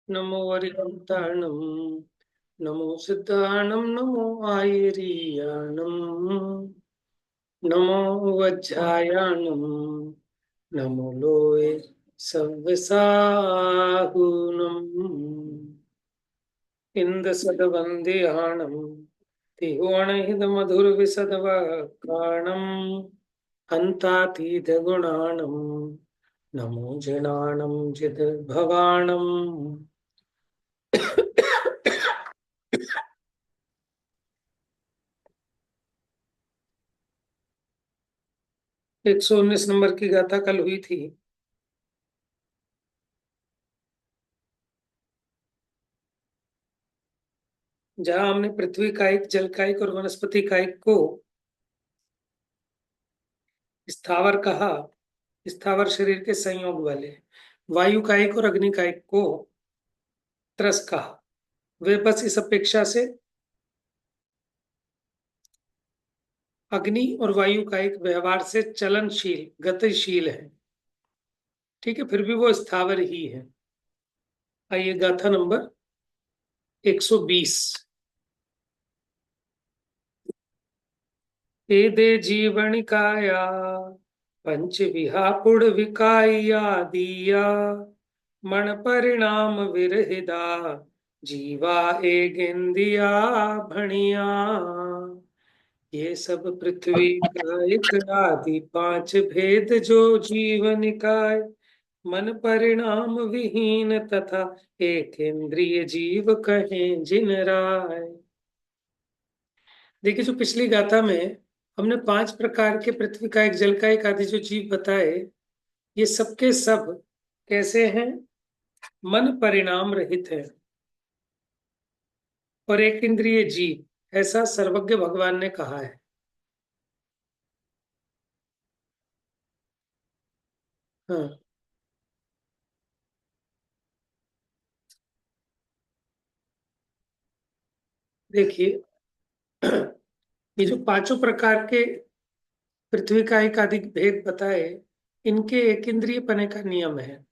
नमो वरिकंताणं नमो सिद्धाणं नमो आयर्याणं नमो वज्रायाणं नमो लोये सव्यसाहुनम् इन्दसदवन्द्याणं तिहोणहितमधुरविशदवक्राणं हन्तातीतगुणाणं नमो जनाणं जितभवाणम् 119 number की गाथा कल हुई थी। जहां हमने पृथ्वी कायिक, जल कायिक और वनस्पति कायिक को स्थावर कहा, स्थावर शरीर के संयोग वाले। वायु कायिक और अग्नि कायिक को त्रस कहा। वे बस इस अपेक्षा से अग्नि और वायु कायिक व्यवहार से चलनशील, गतिशील है। ठीक है, फिर भी वो स्थावर ही है। आइए गाथा नंबर 120। एदे जीवनिकाया पंच विहापुड़ विकाया दिया मन परिणाम विरहिदा जीवा ए गेंदिया भणिया। ये सब पृथ्वी कायिक आदि पांच भेद जो जीव निकाय मन परिणाम विहीन तथा एक इंद्रिय जीव कहें जिन राय। देखिए, जो पिछली गाथा में हमने 5 प्रकार के पृथ्वी का एक, जल का एक आदि जो जीव बताए, ये सबके सब कैसे हैं? मन परिणाम रहित है और एक इंद्रिय जीव, ऐसा सर्वज्ञ भगवान ने कहा है। हाँ, देखिए, ये जो पांचों प्रकार के पृथ्वी का एक आदि भेद बताए, इनके एक इंद्रिय पने का नियम है।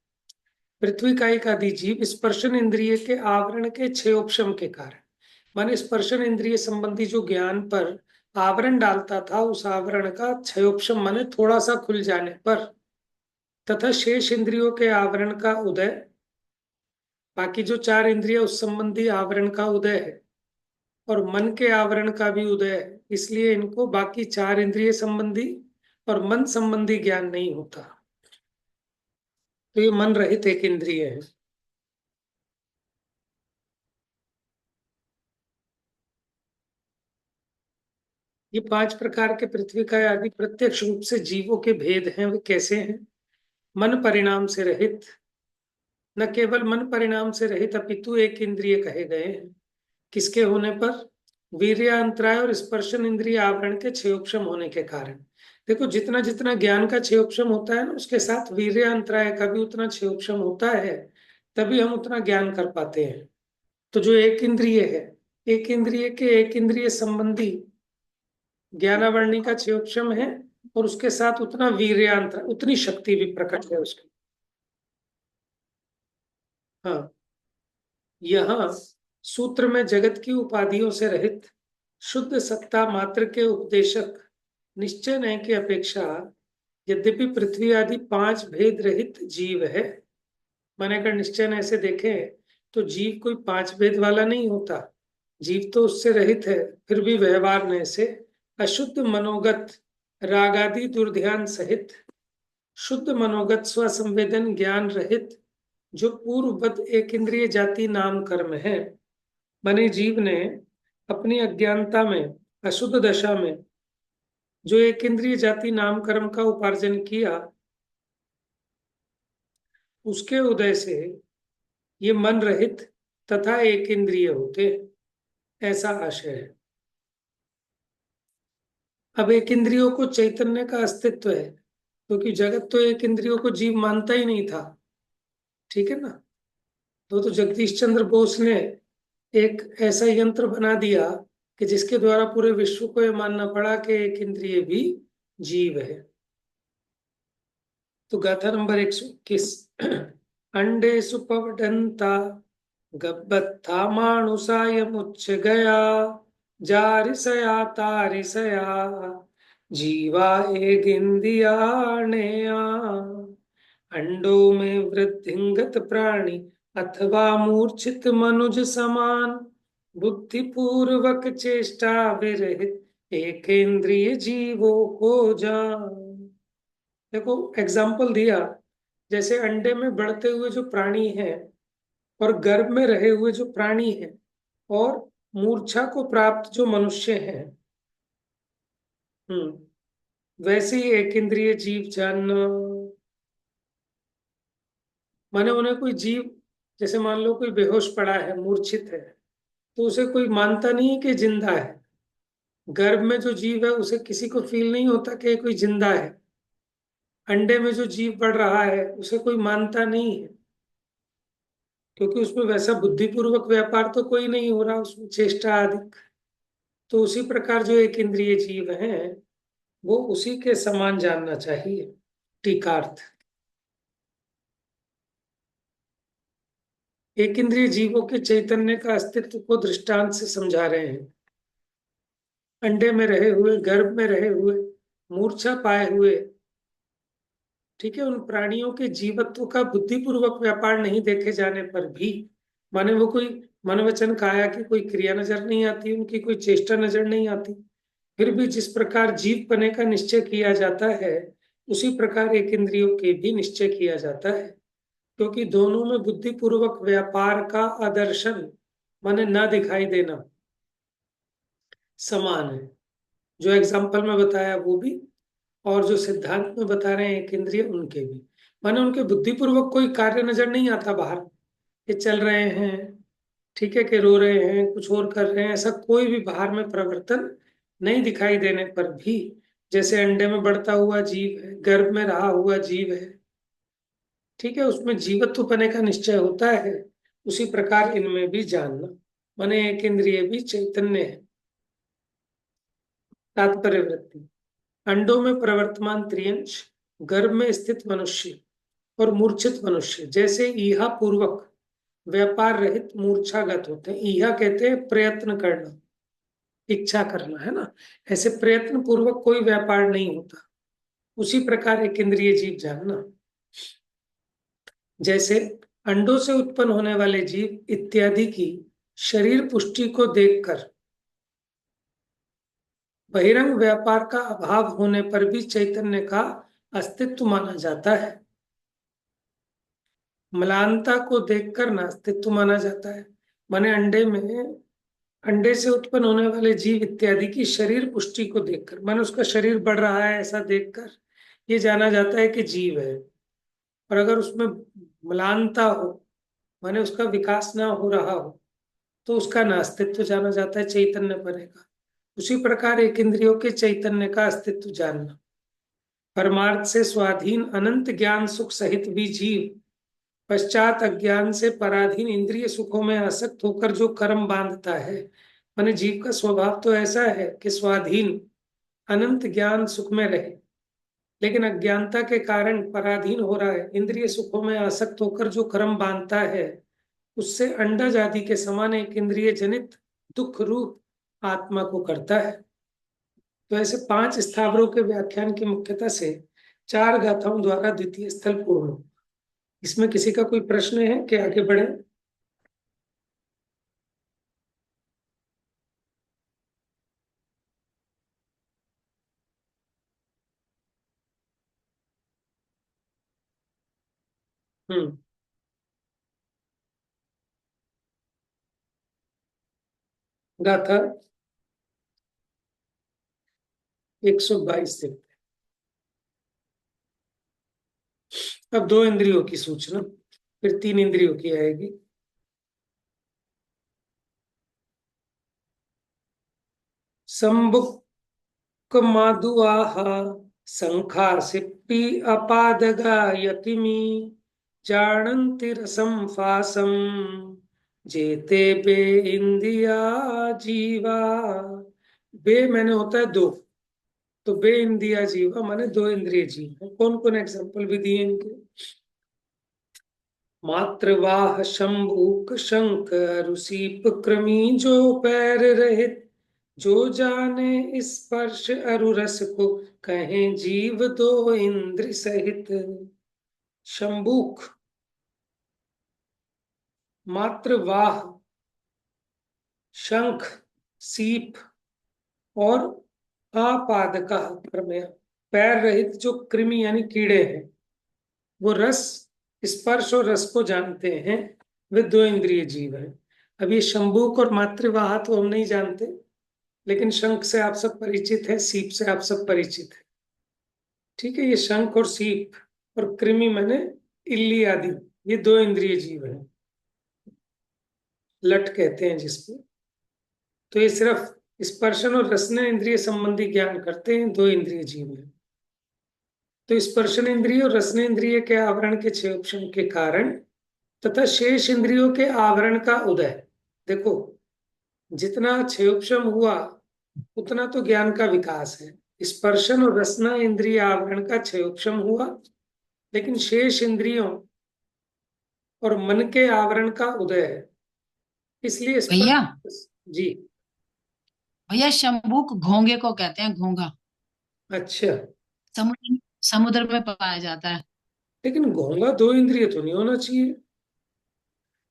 पृथ्वी का एक आदि जीव स्पर्शन इंद्रिय के आवरण के क्षयोपशम के कारण, माने स्पर्शन इंद्रिय संबंधी जो ज्ञान पर आवरण डालता था, उस आवरण का क्षयोपशम माने थोड़ा सा खुल जाने पर, तथा शेष इंद्रियों के आवरण का उदय, बाकी जो 4 इंद्रिय उस संबंधी आवरण का उदय है, और मन के आवरण का भी उदय है। इसलिए इनको बाकी 4 इंद्रिय संबंधी और मन संबंधी ज्ञान नहीं होता। तो ये मन रहित एक इंद्रिय है। ये 5 प्रकार के पृथ्वी का आदि प्रत्यक्ष रूप से जीवों के भेद हैं। वे कैसे हैं? मन परिणाम से रहित, न केवल मन परिणाम से रहित अपितु एक इंद्रिय कहे गए हैं। किसके होने पर? वीर्य अंतराय और स्पर्शन इंद्रिय आवरण के क्षयोक्षम होने के कारण। देखो, जितना जितना ज्ञान का क्षयोक्षम होता है ना, उसके साथ वीर्य अंतराय का भी उतना क्षयोक्षम होता है, तभी हम उतना ज्ञान कर पाते हैं। तो जो एक इंद्रिय है, एक इंद्रिय के एक इंद्रिय संबंधी ज्ञानावरणी का क्षयोक्षम है, और उसके साथ उतना वीर्यांतर, उतनी शक्ति भी प्रकट है उसकी। हाँ, यहाँ सूत्र में जगत की उपाधियों से रहित शुद्ध सत्ता मात्र के उपदेशक निश्चय नय की अपेक्षा, यद्यपि पृथ्वी आदि 5 भेद रहित जीव है, माने अगर निश्चय नय से देखें तो जीव कोई 5 भेद वाला नहीं होता, जीव तो उससे रहित है, फिर भी व्यवहार नय से अशुद्ध मनोगत रागादि दुर्ध्यान सहित शुद्ध मनोगत स्वसंवेदन ज्ञान रहित जो पूर्ववत एक इंद्रिय जाति नाम कर्म है, बने जीव ने अपनी अज्ञानता में, अशुद्ध दशा में जो एक इंद्रिय जाति नाम कर्म का उपार्जन किया, उसके उदय से ये मन रहित तथा एक इंद्रिय होते, ऐसा आशय है। अब एक इंद्रियों को चैतन्य का अस्तित्व है, क्योंकि जगत तो एक इंद्रियों को जीव मानता ही नहीं था। ठीक है ना? तो जगदीश चंद्र बोस ने एक ऐसा यंत्र बना दिया कि जिसके द्वारा पूरे विश्व को यह मानना पड़ा कि एक इंद्रिय भी जीव है। तो गाथा नंबर 121। अंडे सुपवडंता गब्बत्था मानुषाय मुच्च गया जारिसया तारिसया जीवा एक इंदिया नेया अंडों में वृद्धिंगत प्राणी अथवा मूर्छित मनुज समान बुद्धिपूर्वक चेष्टा विरहित एक इंद्रिय जीवों को जान। देखो एग्जाम्पल दिया, जैसे अंडे में बढ़ते हुए जो प्राणी हैं और गर्भ में रहे हुए जो प्राणी हैं और मूर्छा को प्राप्त जो मनुष्य हैं, वैसे ही एक इंद्रिय जीव जानना। माने उन्हें कोई जीव, जैसे मान लो कोई बेहोश पड़ा है, मूर्छित है, तो उसे कोई मानता नहीं है कि जिंदा है। गर्भ में जो जीव है उसे किसी को फील नहीं होता कि कोई जिंदा है। अंडे में जो जीव बढ़ रहा है उसे कोई मानता नहीं है, क्योंकि उसमें वैसा बुद्धिपूर्वक व्यापार तो कोई नहीं हो रहा, उसमें चेष्टा आदि। तो उसी प्रकार जो एक इंद्रिय जीव हैं वो उसी के समान जानना चाहिए। टीकार्थ। एक इंद्रिय जीवों के चैतन्य का अस्तित्व को दृष्टांत से समझा रहे हैं। अंडे में रहे हुए, गर्भ में रहे हुए, मूर्छा पाए हुए, ठीक है, उन प्राणियों के जीवत्व का बुद्धिपूर्वक व्यापार नहीं देखे जाने पर भी, माने वो कोई मन वचन काया की कोई क्रिया नजर नहीं आती, उनकी कोई चेष्टा नजर नहीं आती, फिर भी जिस प्रकार जीव पने का निश्चय किया जाता है उसी प्रकार एक इंद्रियों के भी निश्चय किया जाता है, क्योंकि दोनों में बुद्धिपूर्वक व्यापार का आदर्शन माने न दिखाई देना समान है। जो एग्जाम्पल में बताया वो भी, और जो सिद्धांत में बता रहे हैं एक इंद्रिय उनके भी, माने उनके बुद्धिपूर्वक कोई कार्य नजर नहीं आता बाहर, ये चल रहे हैं, ठीक है, कि रो रहे हैं, कुछ और कर रहे हैं, ऐसा कोई भी बाहर में परिवर्तन नहीं दिखाई देने पर भी, जैसे अंडे में बढ़ता हुआ जीव है, गर्भ में रहा हुआ जीव है, ठीक है, उसमें जीवत्व पने का निश्चय होता है, उसी प्रकार इनमें भी जानना, माने एक इंद्रिय भी चैतन्य है। तात्पर्य वृत्ति। अंडों में प्रवर्तमान त्रियंश, गर्भ में स्थित मनुष्य और मूर्छित मनुष्य जैसे ईहा पूर्वक व्यापार रहित मूर्छागत होते हैं। ईहा कहते हैं प्रयत्न करना, इच्छा करना, है ना। ऐसे प्रयत्न पूर्वक कोई व्यापार नहीं होता, उसी प्रकार एक इंद्रिय जीव जानना। जैसे अंडों से उत्पन्न होने वाले जीव इत्यादि की शरीर पुष्टि को देखकर बहिरंग व्यापार का अभाव होने पर भी चैतन्य का अस्तित्व माना जाता है, मलानता को देखकर नास्तित्व माना जाता है। माने अंडे से उत्पन्न होने वाले जीव इत्यादि की शरीर पुष्टि को देखकर, माने उसका शरीर बढ़ रहा है ऐसा देखकर ये जाना जाता है कि जीव है। और अगर उसमें म्लानता हो, माने उसका विकास ना हो रहा हो, तो उसका नास्तित्व जाना जाता है, चैतन्य बनेगा। उसी प्रकार एक इंद्रियों के चैतन्य का अस्तित्व जानना। परमार्थ से स्वाधीन अनंत ज्ञान सुख सहित भी जीव पश्चात अज्ञान से पराधीन इंद्रिय सुखों में आसक्त होकर जो कर्म बांधता है, माने जीव का स्वभाव तो ऐसा है कि स्वाधीन अनंत ज्ञान सुख में रहे, लेकिन अज्ञानता के कारण पराधीन हो रहा है, इंद्रिय सुखों में आसक्त होकर जो कर्म बांधता है उससे अंडज आदि के समान एक इंद्रिय जनित दुख रूप आत्मा को करता है। तो ऐसे 5 स्थावरों के व्याख्यान की मुख्यता से 4 गाथाओं द्वारा द्वितीय स्थल पूर्ण। इसमें किसी का कोई प्रश्न है कि आगे बढ़े? हम्म। गाथा 122 से। अब 2 इंद्रियों की सूचना, फिर 3 इंद्रियों की आएगी। संबुक माधुआह शंखा सिप्पी अपादगा यतिमी जानन्ति रसम फासम जेते बे इंदिया जीवा। बे मैंने होता है 2, तो बे इंदिया जीवा माने 2 इंद्रिय जीव है। कौन कौन एग्जाम्पल भी दिए इनके? मातृवाह शंभूक शंख अरुसीप कृमि जो पैर रहित, जो जाने स्पर्श अरु रस को, कहें जीव दो इंद्र सहित। शंभूक, मातृवाह, शंख, सीप और अपादका प्रमेय, पैर रहित जो कृमि यानी कीड़े हैं, वो रस, स्पर्श और रस को जानते हैं, वे दो इंद्रिय जीव हैं। अब ये शंभूक और मातृवाह तो हम नहीं जानते, लेकिन शंख से आप सब परिचित हैं, सीप से आप सब परिचित हैं। ठीक है, ये शंख और सीप और कृमि माने इल्ली आदि, ये दो इंद्रिय जीव हैं, लट कहते हैं जिसको। तो ये सिर्फ स्पर्शन और रसना इंद्रिय संबंधी ज्ञान करते हैं, दो इंद्रिय जीव हैं। तो स्पर्शन इंद्रिय और रसना इंद्रिय के आवरण के क्षयोक्षम के कारण तथा शेष इंद्रियों के आवरण का उदय। देखो, जितना क्षयोक्षम हुआ उतना तो ज्ञान का विकास है। स्पर्शन और रसना इंद्रिय आवरण का क्षयोक्षम हुआ, लेकिन शेष इंद्रियों और मन के आवरण का उदय है, इसलिए भैया, स्पर्श। जी। भैया शंभूक घोंगे को कहते हैं, घोंगा। अच्छा, समुद्र समुद्र में पाया जाता है। लेकिन घोंगा दो इंद्रिय तो नहीं होना चाहिए,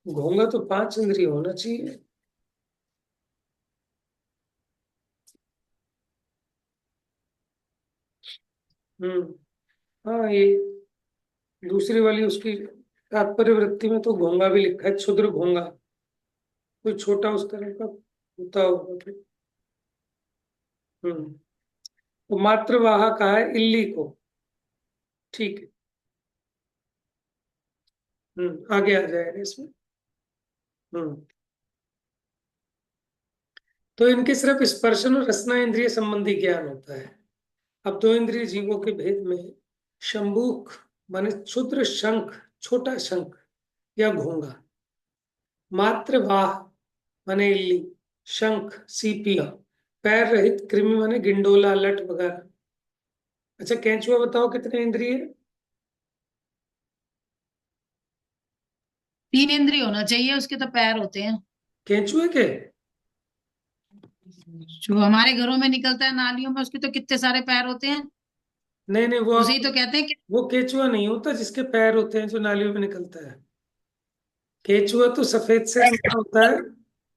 घोंगा तो पांच इंद्रिय होना चाहिए। हम्म। हाँ, ये दूसरी वाली उसकी तात्पर्य वृत्ति में तो घोंगा भी लिखा है, क्षुद्र घोंगा, कोई छोटा उस तरह का होता होगा फिर। हम्म। तो मातृवाह कहा है इल्ली को। ठीक है। आगे आ जाएगा इसमें। हम्म। तो इनके सिर्फ स्पर्शन और रसना इंद्रिय संबंधी ज्ञान होता है। अब दो इंद्रिय जीवों के भेद में शंभूक माने क्षुद्र शंख, छोटा शंख या घोंगा, मातृवाह माने इल्ली, शंख सीपिया, पैर रहित कृमि माने गिंडोला लट वगैरह। अच्छा, केंचुआ बताओ कितने इंद्रिय? 3 इंद्रिय होना चाहिए, उसके तो पैर होते हैं। केंचुए के? जो हमारे घरों में निकलता है नालियों में, उसके तो कितने सारे पैर होते हैं। नहीं नहीं, वो उसे आप, ही तो कहते हैं कि वो केंचुआ नहीं होता जिसके पैर होते हैं जो नालियों में निकलता है। केंचुआ तो सफेद से रंग का होता है।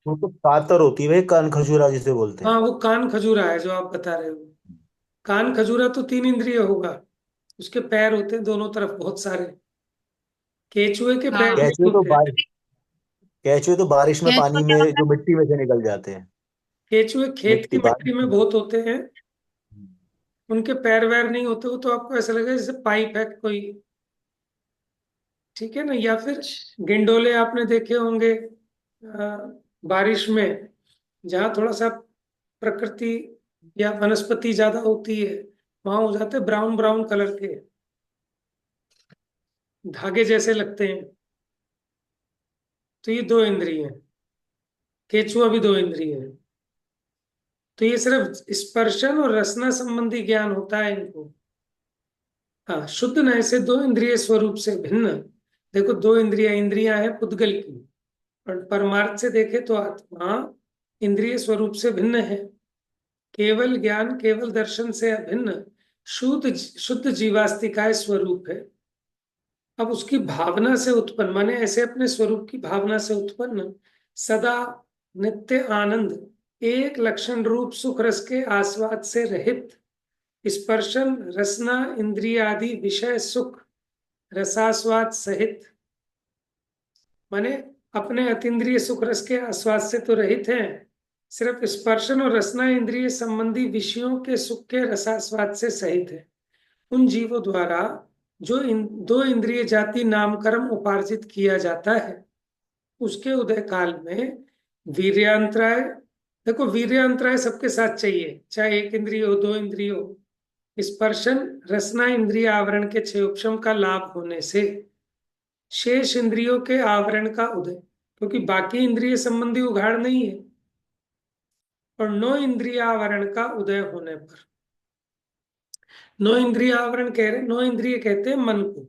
वो तो कातर होती है भाई, कान खजूरा जिसे बोलते हाँ, हैं। वो कान खजूरा है जो आप बता रहे हो। कान खजूरा तो तीन इंद्रिय होगा, उसके पैर होते हैं दोनों तरफ बहुत सारे। केंचुए के पैर हाँ। नहीं कैचुए तो होते हैं। बारिश कैचुए तो बारिश में केंचुआ पानी क्या में होता जो मिट्टी में से निकल जाते हैं। केंचुए खेत की मिट्टी मिट्टी बारिश में में। बहुत होते हैं, उनके पैर वैर नहीं होते, वो तो आपको ऐसा लगेगा जैसे पाइप है कोई। ठीक है ना? या फिर गिंडोले आपने देखे होंगे बारिश में, जहाँ थोड़ा सा प्रकृति या वनस्पति ज्यादा होती है, वहां हो जाते हैं ब्राउन ब्राउन कलर के, धागे जैसे लगते हैं। तो ये दो इंद्रिय हैं, केचुआ भी दो इंद्रिय है। तो ये सिर्फ स्पर्शन और रसना संबंधी ज्ञान होता है इनको। हाँ, शुद्ध नय से दो इंद्रिय स्वरूप से भिन्न। देखो, दो इंद्रिया इंद्रियां हैं पुद्गल की, और परमार्थ से देखे तो आत्मा इंद्रिय स्वरूप से भिन्न है। केवल ज्ञान केवल दर्शन से अभिन्न शुद्ध शुद्ध जीवास्तिकाय स्वरूप है। अब उसकी भावना से उत्पन्न माने ऐसे अपने स्वरूप की भावना से उत्पन्न सदा नित्य आनंद, एक लक्षण रूप सुख रस के आस्वाद से रहित, स्पर्शन रसना इंद्रिय आदि विषय सुख रसास्वाद सहित, माने अपने अतीन्द्रिय सुख रस के आस्वाद से तो रहित हैं, सिर्फ स्पर्शन और रसना इंद्रिय संबंधी विषयों के सुख के रसास्वाद से सहित है। उन जीवों द्वारा जो इन दो इंद्रिय जाति नामकर्म उपार्जित किया जाता है, उसके उदय काल में वीर्यांतराय, देखो वीर्यांतराय सबके साथ चाहिए, चाहे एक इंद्रिय हो दो इंद्रिय हो, स्पर्शन रसना इंद्रिय आवरण के क्षयोक्षम का लाभ होने से शेष इंद्रियों के आवरण का उदय, क्योंकि बाकी इंद्रिय संबंधी उघाड़ नहीं है, और नो इंद्रिय आवरण का उदय होने पर, नो इंद्रिय आवरण कह रहे, नो इंद्रिय कहते हैं मन को,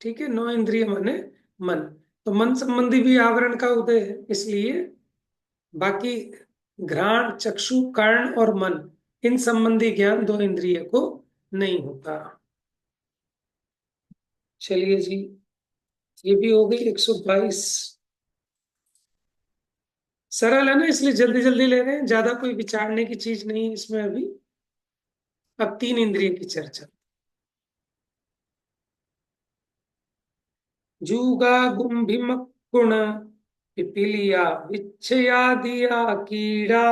ठीक है, 9 इंद्रिय माने मन। तो मन संबंधी भी आवरण का उदय है, इसलिए बाकी घ्राण, चक्षु, कर्ण और मन, इन संबंधी ज्ञान 2 इंद्रिय को नहीं होता। चलिए जी, ये भी हो गई 122। सरल है ना, इसलिए जल्दी जल्दी ले रहे हैं, ज्यादा कोई विचारने की चीज नहीं है इसमें अभी। अब 3 इंद्रिय की चर्चा। जूगा गुम्भिम गुण पिपीलिया विच्छया दिया कीड़ा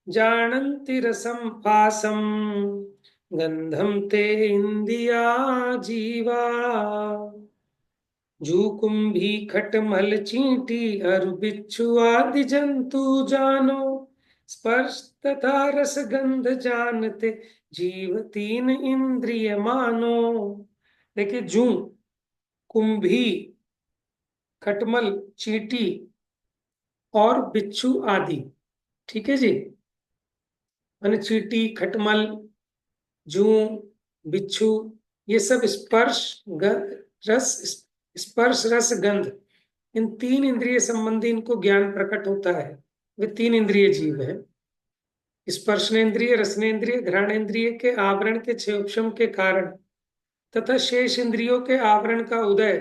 जानन्ति रसम पासम गंधम ते इंदिया जीवा। जूकुंभी खटमल चींटी अरु बिच्छू आदि जंतु जानो स्पर्श तथा रस गंध जानते जीव 3 इंद्रिय मानो। देखिए, जू, कुंभी, खटमल, चींटी और बिच्छू आदि, ठीक है जी। माने चींटी, खटमल, जू, बिच्छू, ये सब स्पर्श रस, स्पर्श रस गंध, इन 3 इंद्रिय संबंधी इनको ज्ञान प्रकट होता है। वे 3 इंद्रिय जीव है। स्पर्शनेन्द्रिय, रसनेन्द्रिय, घ्राणेन्द्रिय के आवरण के क्षयोक्षम के कारण तथा शेष इंद्रियों के आवरण का उदय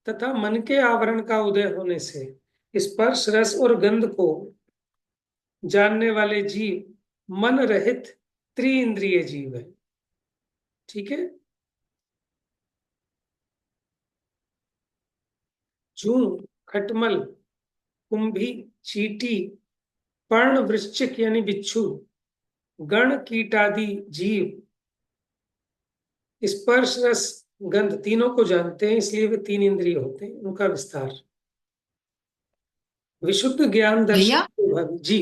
तथा मन के आवरण का उदय होने से स्पर्श रस और गंध को जानने वाले जीव मन रहित त्रि-इंद्रिय जीव है। ठीक है। जू, खटमल, कुंभी, चींटी, पर्ण वृश्चिक यानी बिच्छू, गण कीटादि जीव स्पर्श रस गंध तीनों को जानते हैं, इसलिए वे 3 इंद्रिय होते हैं। उनका विस्तार विशुद्ध ज्ञान भैया दर्शन जी।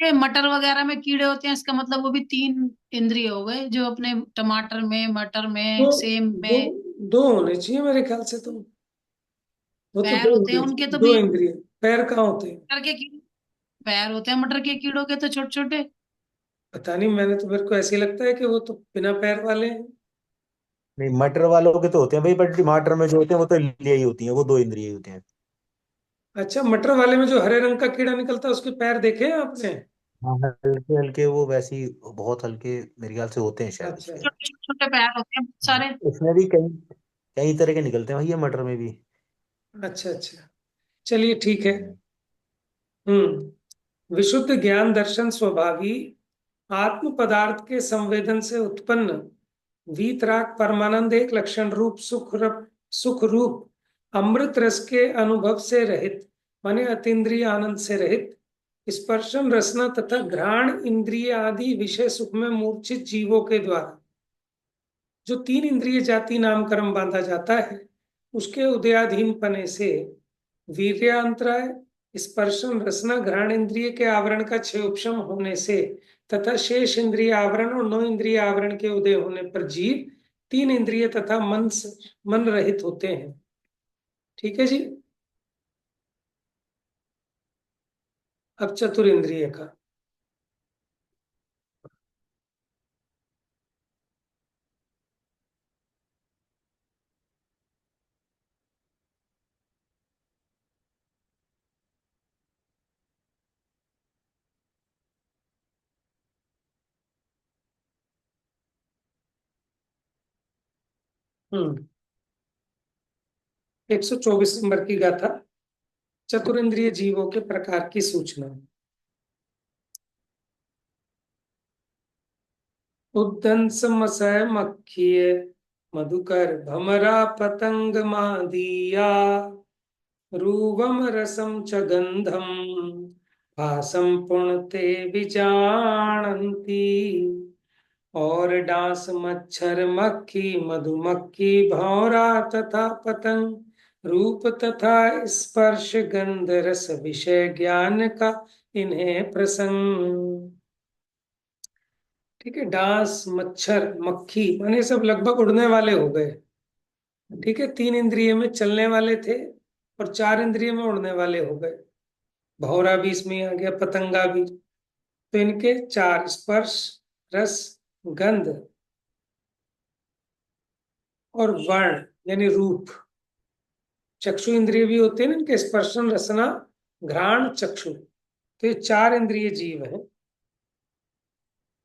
ये मटर वगैरह में कीड़े होते हैं, इसका मतलब वो भी 3 इंद्रिय हो गए, जो अपने टमाटर में, मटर दो में, सेम दो में दो होने चाहिए मेरे ख्याल से, तो वो तो पैर दो होते हैं होने उनके चाहिए। तो दो भैया। इंद्रिय, पैर कहाँ होते हैं? मटर के कीड़े पैर होते हैं, मटर के कीड़ों के तो छोटे छोटे। पता नहीं, मैंने तो, मेरे को ऐसे ही लगता है कि वो तो बिना पैर वाले हैं। नहीं, मटर वालों के तो होते हैं भाई, पर टमाटर में जो होते हैं वो तो लिए ही होती हैं, वो 2 इंद्रिय ही होते हैं। अच्छा, मटर वाले में जो हरे रंग का कीड़ा निकलता है उसके पैर देखे हैं आपने? हाँ, हल्के हल्के वो वैसे ही, बहुत हल्के मेरे ख्याल से होते हैं शायद अच्छा, उसके। छोटे छोटे पैर होते हैं बहुत हाँ, सारे। उसमें भी कई कई तरह के निकलते हैं भैया, मटर में भी। अच्छा, अच्छा, चलिए ठीक है। हम्म। विशुद्ध ज्ञान दर्शन स्वभावी आत्म पदार्थ के संवेदन से उत्पन्न वीतराग परमानंद एक लक्षण रूप सुख रूप अमृत रस के अनुभव से रहित, माने अतीन्द्रिय आनंद से रहित, स्पर्शन रसना तथा घ्राण इंद्रिय आदि विषय सुख में मूर्छित जीवों के द्वारा जो 3 इंद्रिय जाति नाम कर्म बांधा जाता है, उसके उदयाधीन पने से वीर्यांतराय, स्पर्शन रसना घ्राण इंद्रिय के आवरण का क्षयोपशम होने से तथा शेष इंद्रिय आवरण और 9 इंद्रिय आवरण के उदय होने पर जीव 3 इंद्रिय तथा मन रहित होते हैं। ठीक है जी। अब चतुर इंद्रिय का। हम्म 124 नंबर की गाथा, चतुर इंद्रिय जीवों के प्रकार की सूचना। उद्दंस मसय मक्खिय मधुकर भमरा पतंग मादिया रूवम रसम च गंधम भासम पुण्ते विजानन्ति। और डांस, मच्छर, मक्खी, मधुमक्खी, भौरा तथा पतंग रूप तथा स्पर्श गंध रस विषय ज्ञान का इन्हें प्रसंग। ठीक है, डांस, मच्छर, मक्खी माने सब लगभग उड़ने वाले हो गए। ठीक है, 3 इंद्रिय में चलने वाले थे और 4 इंद्रिय में उड़ने वाले हो गए। भौरा भी इसमें आ गया, पतंगा भी। तो इनके 4, स्पर्श, रस, गंध और वर्ण, यानी रूप। चक्षु इंद्रिय भी होते हैं ना इनके, स्पर्शन रसना घ्राण चक्षु, तो ये 4 इंद्रिय जीव है।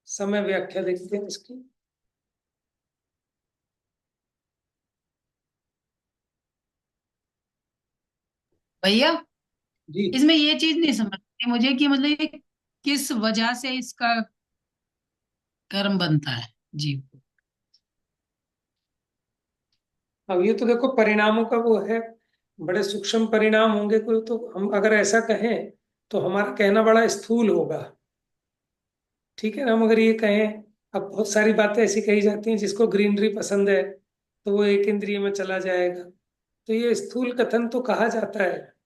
समय व्याख्या देखते हैं इसकी। भैया जी इसमें ये चीज नहीं समझ आई मुझे कि मतलब ये किस वजह से इसका कर्म बनता है जीव को। अब ये तो देखो परिणामों का वो है, बड़े सूक्ष्म परिणाम होंगे कोई, तो हम अगर ऐसा कहें तो हमारा कहना बड़ा स्थूल होगा। ठीक है ना, हम अगर ये कहें, अब बहुत सारी बातें ऐसी कही जाती हैं, जिसको ग्रीनरी पसंद है तो वो एक इंद्रिय में चला जाएगा, तो ये स्थूल कथन तो कहा जाता है।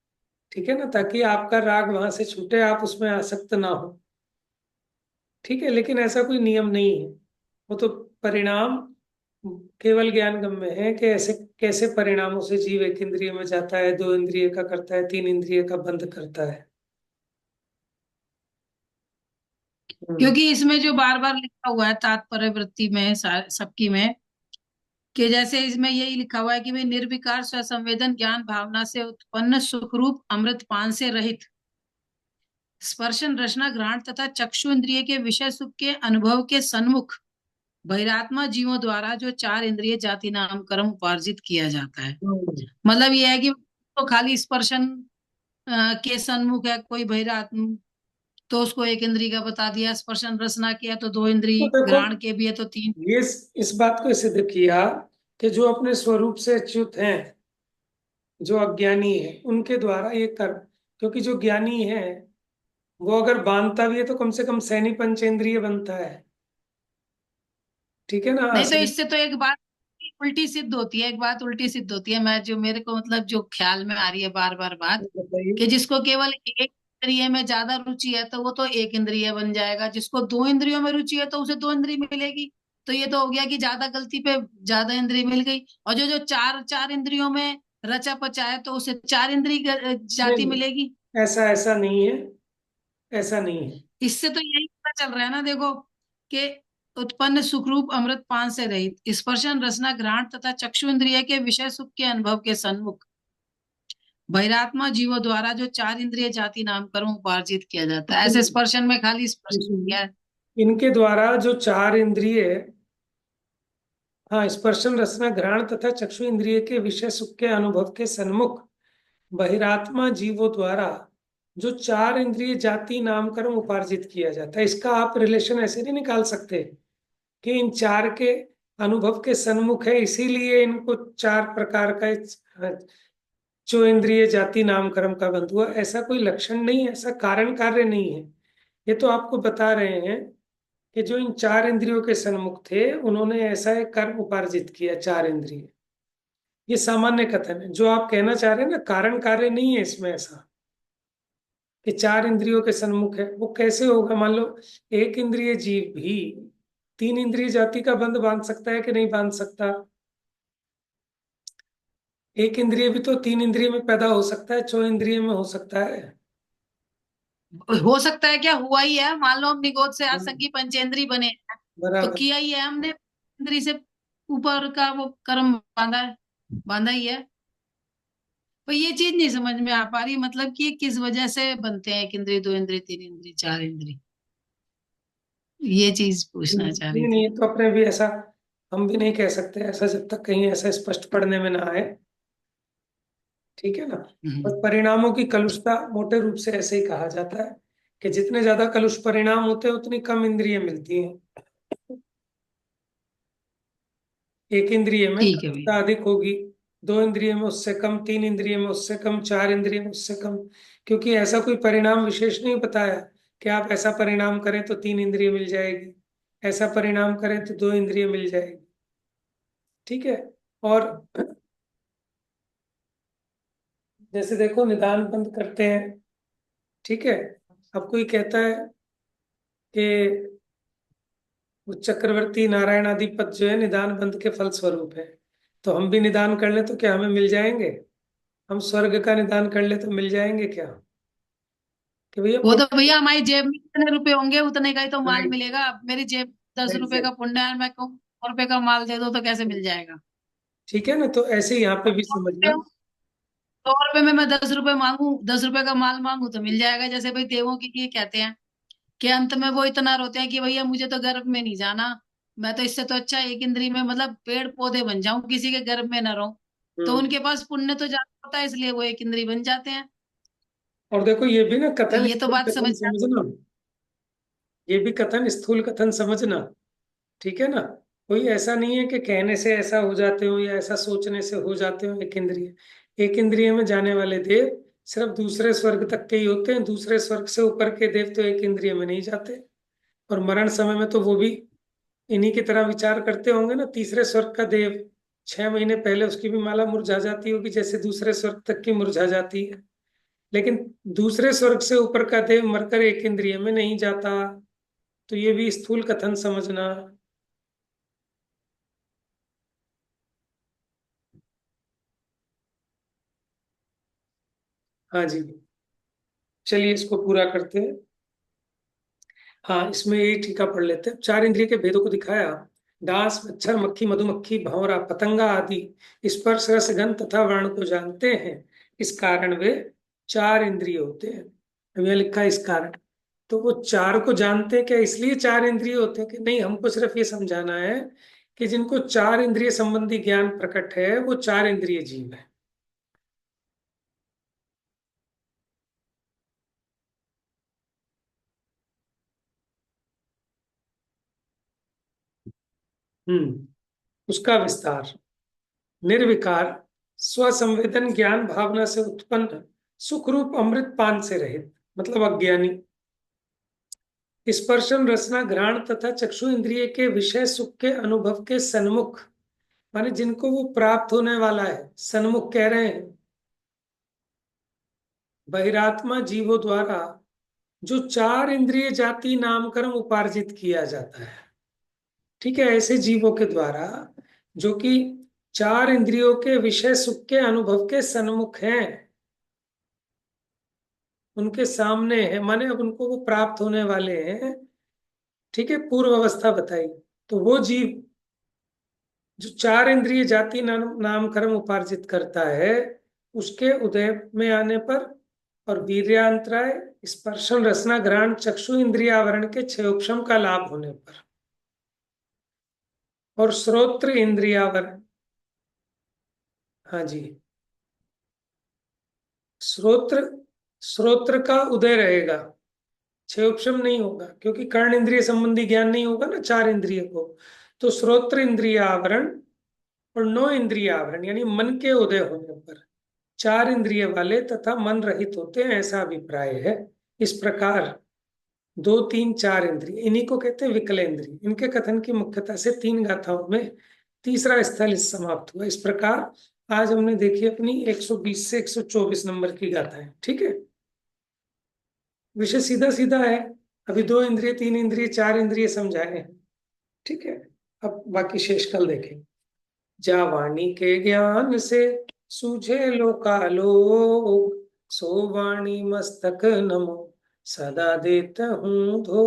ठीक है ना, ताकि आपका राग वहां से छूटे, आप उसमें आसक्त ना हो। ठीक है, लेकिन ऐसा कोई नियम नहीं है। वो तो परिणाम केवल ज्ञान गम्य है कि ऐसे कैसे परिणामों से जीव एक इंद्रिय में जाता है, 2 इंद्रिय का करता है, 3 इंद्रिय का बंद करता है। हम्म। क्योंकि इसमें जो बार बार लिखा हुआ है तात्पर्य वृत्ति में सबकी में, कि जैसे इसमें यही लिखा हुआ है कि वे निर्विकार स्वसंवेदन ज्ञान भावना से उत्पन्न सुखरूप अमृत पान से रहित स्पर्शन रसना घ्राण तथा चक्षु इंद्रिय के विषय सुख के अनुभव के सन्मुख बहिरात्मा जीवों द्वारा जो 4 इंद्रिय जाति नाम कर्म उपार्जित किया जाता है। हम्म। मतलब ये है कि तो खाली स्पर्शन के सन्मुख है कोई बहिरात्म, तो उसको एक इंद्रिय का बता दिया। स्पर्शन रसना किया तो 2 तो इंद्रिय, देखो, घ्राण के भी है तो 3। ये इस बात को सिद्ध किया कि जो अपने स्वरूप से अच्युत हैं, जो अज्ञानी है, उनके द्वारा ये कर्म, क्योंकि जो ज्ञानी है वो अगर बांधता भी है तो कम से कम सैनी पंचेंद्रिय बनता है। ठीक है ना, नहीं तो असली। इससे तो एक बात उल्टी सिद्ध होती है, एक बात उल्टी सिद्ध होती है। मैं जो मेरे को मतलब जो ख्याल में आ रही है बार बार बात, बताइए। कि जिसको केवल एक इंद्रिय में ज्यादा रुचि है तो वो तो एक इंद्रिय बन जाएगा, जिसको 2 इंद्रियों में रुचि है तो उसे 2 इंद्रिय मिलेगी। तो ये तो हो गया कि ज्यादा गलती पे ज्यादा इंद्रिय मिल गई। और जो जो चार चार इंद्रियों में रचा पचा है तो उसे 4 इंद्रिय नहीं जाति नहीं, मिलेगी। ऐसा ऐसा नहीं है, ऐसा नहीं है। इससे तो यही पता चल रहा है ना देखो, कि उत्पन्न सुखरूप अमृत पान से रहित स्पर्शन रसना घ्राण तथा चक्षु इंद्रिय के विषय सुख के अनुभव के सन्मुख बहिरात्मा जीवों द्वारा जो 4 इंद्रिय जाति नाम कर्म उपार्जित किया जाता है। ऐसे स्पर्शन में खाली स्पर्शन किया है। इनके द्वारा जो 4 इंद्रिय, हाँ, स्पर्शन रसना घ्राण तथा चक्षु इंद्रिय के विषय सुख के अनुभव के सन्मुख बहिरात्मा जीवों द्वारा जो 4 इंद्रिय जाति नामकरण उपार्जित किया जाता है, इसका आप रिलेशन ऐसे नहीं निकाल सकते कि इन 4 के अनुभव के सन्मुख है, इसीलिए इनको 4 प्रकार का जो इंद्रिय जाति नामकरण का बंध हुआ। ऐसा कोई लक्षण नहीं है, ऐसा कारण कार्य नहीं है। ये तो आपको बता रहे हैं कि जो इन 4 इंद्रियों के सन्मुख थे, उन्होंने ऐसा एक कर्म उपार्जित किया, 4 इंद्रिय। ये सामान्य कथन है। जो आप कहना चाह रहे हैं ना, कारण कार्य नहीं है इसमें ऐसा कि 4 इंद्रियों के सन्मुख है। वो कैसे होगा? मान लो एक इंद्रिय जीव भी 3 इंद्रिय जाति का बंध बांध सकता है कि नहीं बांध सकता? एक इंद्रिय भी तो 3 इंद्रिय में पैदा हो सकता है, 4 इंद्रिय में हो सकता है। हो सकता है क्या, हुआ ही है। मान लो हम निगोद से हाँ, आसंगी पंचेंद्री बने हैं, तो बराबर। किया ही है हमने, इंद्री से ऊपर का वो कर्म बांधा है, बांधा ही है। पर ये चीज नहीं समझ में आ पा रही, मतलब कि ये किस वजह से बनते हैं एक इंद्री, 2 इंद्री, 3 इंद्री, 4 इंद्री। ये चीज पूछना चाह रही नहीं थी। नहीं, तो अपने भी ऐसा हम भी नहीं कह सकते ऐसा, जब तक कहीं ऐसा स्पष्ट पढ़ने में ना आए। ठीक है ना। बस हम्म। परिणामों की कलुषता मोटे रूप से ऐसे ही कहा जाता है कि जितने ज्यादा कलुष परिणाम होते हैं उतनी कम इंद्रिय मिलती हैं। एक इंद्रिय में ठीक है कलुषता भैया। अधिक होगी, 2 इंद्रिय में उससे कम, 3 इंद्रिय में उससे कम, 4 इंद्रिय में उससे कम। क्योंकि ऐसा कोई परिणाम विशेष नहीं बताया कि आप ऐसा परिणाम करें तो 3 इंद्रिय मिल जाएगी, ऐसा परिणाम करें तो 2 इंद्रिय मिल जाएगी। ठीक है। और जैसे देखो, निदान बंद करते हैं। ठीक है। अब कोई कहता है कि वो चक्रवर्ती नारायण आदि पद जो है निदान बंद के फल स्वरूप है, तो हम भी निदान कर ले तो क्या हमें मिल जाएंगे? हम स्वर्ग का निदान कर ले तो मिल जाएंगे क्या? कि भैया वो तो पुण्य। भैया हमारी जेब में कितने रुपए होंगे उतने का ही तो माल राइट। मिलेगा। अब मेरी जेब 10 रुपए राइट। का पुण्य है, मैं कहूँ 100 रुपए का माल दे दो तो कैसे मिल जाएगा? ठीक है ना। तो ऐसे यहाँ पे भी समझना। 100 रुपए में मैं 10 रुपए मांगू, 10 रुपए का माल मांगू तो मिल जाएगा। जैसे भाई देवों के लिए कहते हैं कि अंत में वो इतना रोते हैं कि भैया मुझे तो गर्भ में नहीं जाना, मैं तो इससे तो अच्छा एक इंद्री में मतलब पेड़ पौधे बन जाऊं, किसी के गर्भ में न रहूं। तो हम्म। उनके पास पुण्य तो ज्यादा होता है, इसलिए वो एक इंद्री बन जाते हैं। और देखो ये भी ना तो कथन ये तो स्थूल बात कथन समझ में समझना, ये भी कथन स्थूल कथन समझना। ठीक है ना। कोई ऐसा नहीं है कि कहने से ऐसा हो जाते हो या ऐसा सोचने से हो जाते हो एक इंद्रिय। एक इंद्रिय में जाने वाले देव सिर्फ दूसरे स्वर्ग तक के ही होते हैं, दूसरे स्वर्ग से ऊपर के देव तो एक इंद्रिय में नहीं जाते। और मरण समय में तो वो भी इन्हीं की तरह विचार करते होंगे ना। तीसरे स्वर्ग का देव 6 महीने पहले उसकी भी माला मुरझा जाती होगी, जैसे दूसरे स्वर्ग तक की मुरझा जाती है। लेकिन दूसरे स्वर्ग से ऊपर का देव मरकर एक इंद्रिय में नहीं जाता। तो ये भी स्थूल कथन समझना। हाँ जी। चलिए इसको पूरा करते हैं। हाँ, इसमें यही टीका पढ़ लेते हैं। चार इंद्रिय के भेदों को दिखाया। डांस, मच्छर, मक्खी, मधुमक्खी, भंवरा, पतंगा आदि स्पर्श, रस, गंध तथा वर्ण को जानते हैं। इस कारण वे चार इंद्रिय होते हैं। अब यह लिखा है इस कारण। तो वो चार को जानते हैं क्या, इसलिए चार इंद्रिय होते हैं कि नहीं? हमको सिर्फ ये समझाना है कि जिनको चार इंद्रिय संबंधी ज्ञान प्रकट है वो चार इंद्रिय जीव है। उसका विस्तार। निर्विकार, स्वसंवेदन ज्ञान भावना से उत्पन्न, सुख रूप अमृत पान से रहित, मतलब अज्ञानी। स्पर्शन, रसना, घ्राण तथा चक्षु इंद्रिय के विषय सुख के अनुभव के सन्मुख, माने जिनको वो प्राप्त होने वाला है, सन्मुख कह रहे हैं। बहिरात्मा जीवों द्वारा जो चार इंद्रिय जाति नामकरण उपार्जित किया जाता है। ठीक है, ऐसे जीवों के द्वारा जो कि चार इंद्रियों के विषय सुख के अनुभव के सन्मुख हैं, उनके सामने है, माने अब उनको वो प्राप्त होने वाले हैं। ठीक है, पूर्व अवस्था बताई। तो वो जीव जो चार इंद्रिय जाति नाम कर्म उपार्जित करता है, उसके उदय में आने पर और वीर्यांतराय, स्पर्शन, रसना, घ्राण, चक्षु इंद्रियावरण के क्षयोक्षम का लाभ होने पर और श्रोत्र इंद्रियावरण। हाँ जी। श्रोत्र, श्रोत्र का उदय रहेगा, क्षयोक्षम नहीं होगा, क्योंकि कर्ण इंद्रिय संबंधी ज्ञान नहीं होगा ना चार इंद्रिय को। तो श्रोत्र इंद्रिय आवरण और नौ इंद्रिय आवरण यानी मन के उदय होने पर चार इंद्रिय वाले तथा मन रहित होते हैं, ऐसा अभिप्राय है। इस प्रकार दो, तीन, चार इंद्रिय, इन्हीं को कहते हैं विकल इंद्रिय। इनके कथन की मुख्यता से तीन गाथाओं में तीसरा स्थल इस समाप्त हुआ। इस प्रकार आज हमने देखी अपनी 120 से 124 नंबर की गाथाएं। ठीक है, विषय सीधा सीधा है। अभी दो इंद्रिय, तीन इंद्रिय, चार इंद्रिय समझाए हैं। ठीक है, अब बाकी शेष कल देखेंगे। जा वाणी के ज्ञान से सूझे लोकालोक, सो वाणी मस्तक नमो सदा देता हूँ धो।